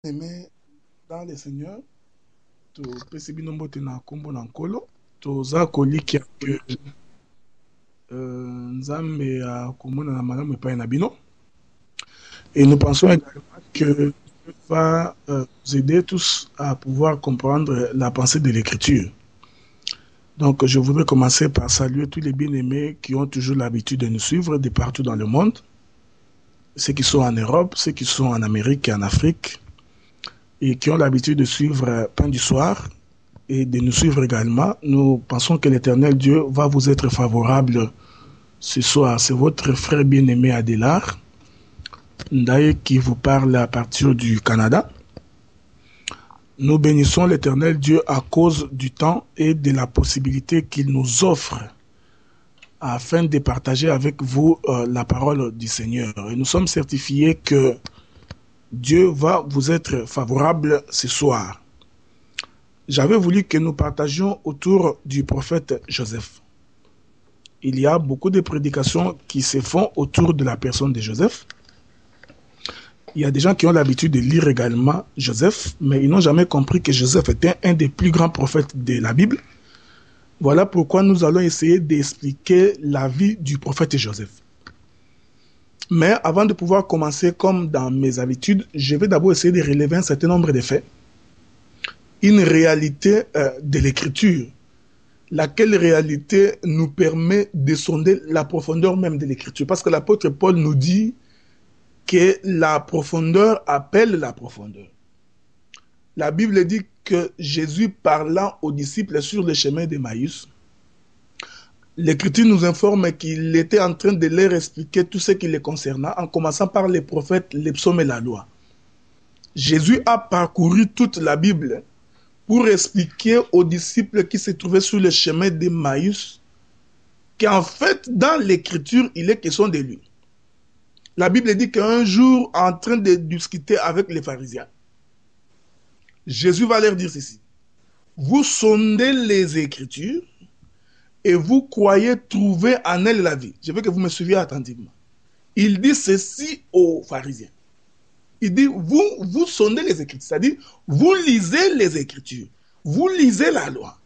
Aimé dans le Seigneur, topesi bino mbote na kombo na nkolo toza kolikia ke nzambe akomona na malamu epai na bino et nous pensons également que Dieu va nous aider tous à pouvoir comprendre la pensée de l'écriture. Donc je voudrais commencer par saluer tous les bien-aimés qui ont toujours l'habitude de nous suivre de partout dans le monde, ceux qui sont en Europe, ceux qui sont en Amérique et en Afrique, et qui ont l'habitude de suivre Pain du Soir et de nous suivre également. Nous pensons que l'Éternel Dieu va vous être favorable ce soir. C'est votre frère bien-aimé Adélard Ndaye qui vous parle à partir du Canada. Nous bénissons l'Éternel Dieu à cause du temps et de la possibilité qu'il nous offre afin de partager avec vous la parole du Seigneur. Et nous sommes certifiés que Dieu va vous être favorable ce soir. J'avais voulu que nous partagions autour du prophète Joseph. Il y a beaucoup de prédications qui se font autour de la personne de Joseph. Il y a des gens qui ont l'habitude de lire également Joseph, mais ils n'ont jamais compris que Joseph était un des plus grands prophètes de la Bible. Voilà pourquoi nous allons essayer d'expliquer la vie du prophète Joseph. Mais avant de pouvoir commencer comme dans mes habitudes, je vais d'abord essayer de relever un certain nombre de faits. Une réalité de l'écriture, laquelle réalité nous permet de sonder la profondeur même de l'écriture. Parce que l'apôtre Paul nous dit que la profondeur appelle la profondeur. La Bible dit que Jésus parlant aux disciples sur le chemin d'Emmaüs, l'Écriture nous informe qu'il était en train de leur expliquer tout ce qui les concernait, en commençant par les prophètes, les psaumes et la loi. Jésus a parcouru toute la Bible pour expliquer aux disciples qui se trouvaient sur le chemin d'Emmaüs qu'en fait, dans l'Écriture, il est question de lui. La Bible dit qu'un jour, en train de discuter avec les pharisiens, Jésus va leur dire ceci. Vous sondez les Écritures et vous croyez trouver en elles la vie. Je veux que vous me suiviez attentivement. Il dit ceci aux pharisiens. Il dit, vous sondez les Écritures, c'est-à-dire, vous lisez les Écritures, vous lisez la loi,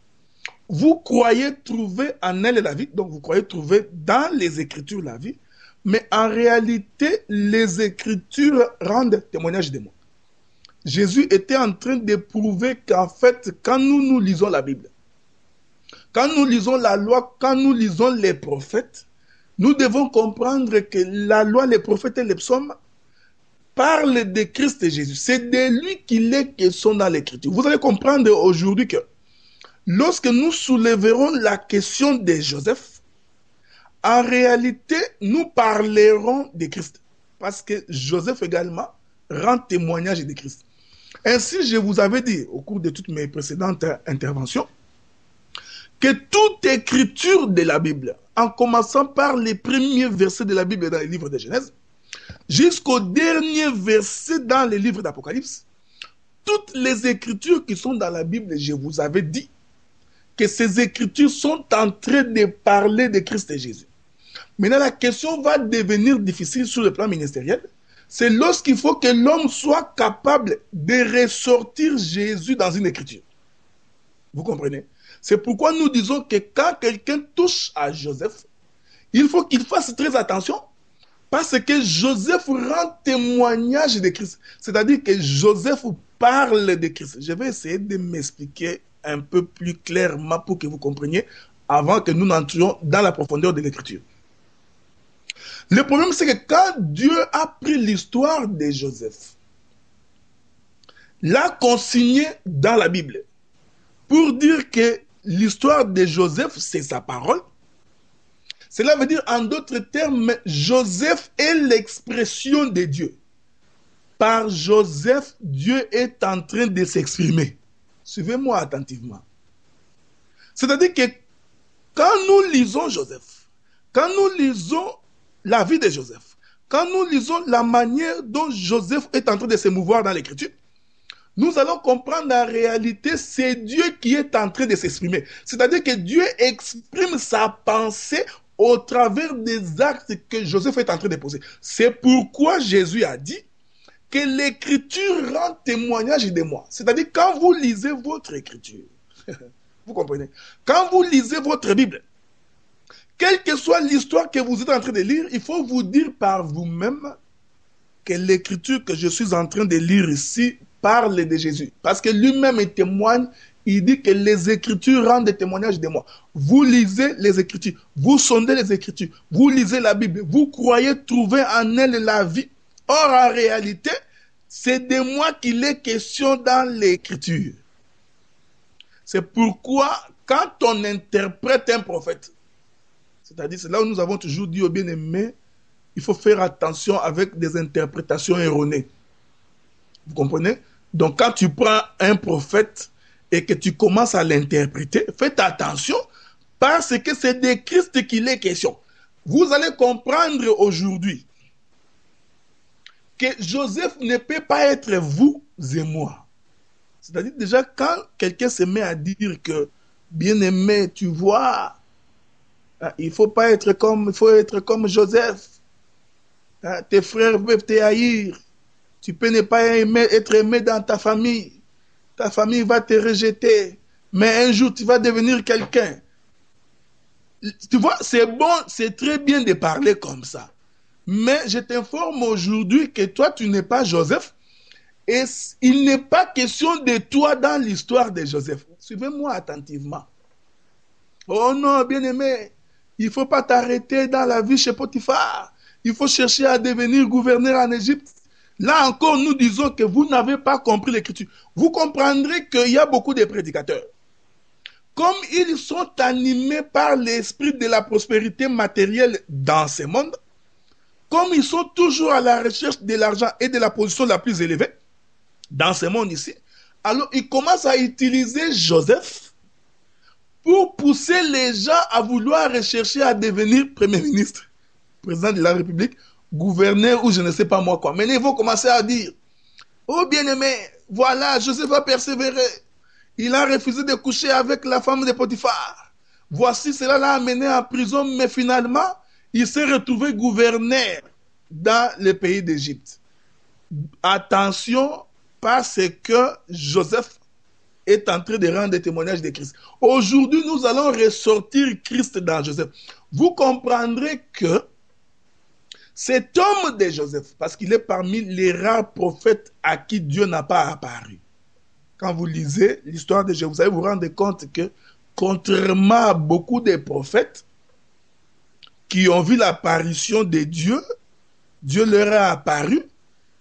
vous croyez trouver en elle la vie, donc vous croyez trouver dans les Écritures la vie, mais en réalité, les Écritures rendent témoignage de moi. Jésus était en train de prouver qu'en fait, quand nous lisons la Bible, quand nous lisons la loi, quand nous lisons les prophètes, nous devons comprendre que la loi, les prophètes et les psaumes parlent de Christ et Jésus. C'est de lui qu'il est question dans l'Écriture. Vous allez comprendre aujourd'hui que lorsque nous soulèverons la question de Joseph, en réalité, nous parlerons de Christ. Parce que Joseph également rend témoignage de Christ. Ainsi, je vous avais dit au cours de toutes mes précédentes interventions que toute écriture de la Bible, en commençant par les premiers versets de la Bible dans les livres de Genèse, jusqu'au dernier verset dans les livres d'Apocalypse, toutes les écritures qui sont dans la Bible, je vous avais dit que ces écritures sont en train de parler de Christ et Jésus. Maintenant, la question va devenir difficile sur le plan ministériel. C'est lorsqu'il faut que l'homme soit capable de ressortir Jésus dans une écriture. Vous comprenez? C'est pourquoi nous disons que quand quelqu'un touche à Joseph, il faut qu'il fasse très attention parce que Joseph rend témoignage de Christ. C'est-à-dire que Joseph parle de Christ. Je vais essayer de m'expliquer un peu plus clairement pour que vous compreniez avant que nous n'entrions dans la profondeur de l'écriture. Le problème, c'est que quand Dieu a pris l'histoire de Joseph, l'a consigné dans la Bible, pour dire que l'histoire de Joseph, c'est sa parole, cela veut dire, en d'autres termes, Joseph est l'expression de Dieu. Par Joseph, Dieu est en train de s'exprimer. Suivez-moi attentivement. C'est-à-dire que quand nous lisons Joseph, quand nous lisons la vie de Joseph, quand nous lisons la manière dont Joseph est en train de se mouvoir dans l'Écriture, nous allons comprendre en réalité, c'est Dieu qui est en train de s'exprimer. C'est-à-dire que Dieu exprime sa pensée au travers des actes que Joseph est en train de poser. C'est pourquoi Jésus a dit que l'écriture rend témoignage de moi. C'est-à-dire, quand vous lisez votre écriture, vous comprenez, quand vous lisez votre Bible, quelle que soit l'histoire que vous êtes en train de lire, il faut vous dire par vous-même que l'écriture que je suis en train de lire ici parle de Jésus. Parce que lui-même témoigne, il dit que les Écritures rendent des témoignages de moi. Vous lisez les Écritures, vous sondez les Écritures, vous lisez la Bible, vous croyez trouver en elle la vie. Or, en réalité, c'est de moi qu'il est question dans l'Écriture. C'est pourquoi, quand on interprète un prophète, c'est-à-dire, c'est là où nous avons toujours dit aux bien-aimés, il faut faire attention avec des interprétations erronées. Vous comprenez? Donc, quand tu prends un prophète et que tu commences à l'interpréter, faites attention parce que c'est de Christ qu'il est question. Vous allez comprendre aujourd'hui que Joseph ne peut pas être vous et moi. C'est-à-dire, déjà, quand quelqu'un se met à dire que, bien-aimé, tu vois, il faut être comme Joseph. Tes frères peuvent te haïr. Tu peux ne pas être aimé dans ta famille. Ta famille va te rejeter. Mais un jour, tu vas devenir quelqu'un. Tu vois, c'est bon, c'est très bien de parler comme ça. Mais je t'informe aujourd'hui que toi, tu n'es pas Joseph. Et il n'est pas question de toi dans l'histoire de Joseph. Suivez-moi attentivement. Oh non, bien-aimé, il ne faut pas t'arrêter dans la vie chez Potiphar. Il faut chercher à devenir gouverneur en Égypte. Là encore, nous disons que vous n'avez pas compris l'écriture. Vous comprendrez qu'il y a beaucoup de prédicateurs. Comme ils sont animés par l'esprit de la prospérité matérielle dans ce monde, comme ils sont toujours à la recherche de l'argent et de la position la plus élevée dans ce monde ici, alors ils commencent à utiliser Joseph pour pousser les gens à vouloir rechercher à devenir Premier ministre, président de la République, gouverneur ou je ne sais pas moi quoi. Mais ils vont commencer à dire, oh bien-aimé, voilà, Joseph va persévérer. Il a refusé de coucher avec la femme de Potiphar. Voici, cela l'a amené en prison, mais finalement, il s'est retrouvé gouverneur dans le pays d'Égypte. Attention, parce que Joseph est en train de rendre des témoignages de Christ. Aujourd'hui, nous allons ressortir Christ dans Joseph. Vous comprendrez que cet homme de Joseph, parce qu'il est parmi les rares prophètes à qui Dieu n'a pas apparu. Quand vous lisez l'histoire de Joseph, vous allez vous rendre compte que, contrairement à beaucoup de prophètes qui ont vu l'apparition de Dieu, Dieu leur a apparu.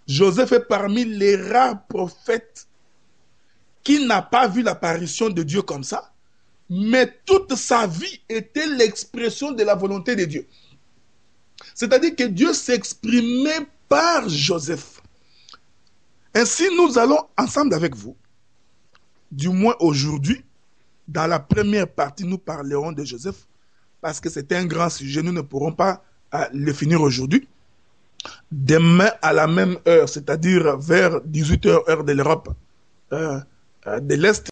Joseph est parmi les rares prophètes qui n'a pas vu l'apparition de Dieu comme ça, mais toute sa vie était l'expression de la volonté de Dieu. C'est-à-dire que Dieu s'exprimait par Joseph. Ainsi, nous allons ensemble avec vous, du moins aujourd'hui, dans la première partie, nous parlerons de Joseph, parce que c'est un grand sujet, nous ne pourrons pas le finir aujourd'hui. Demain, à la même heure, c'est-à-dire vers 18h, heure de l'Europe, de l'Est,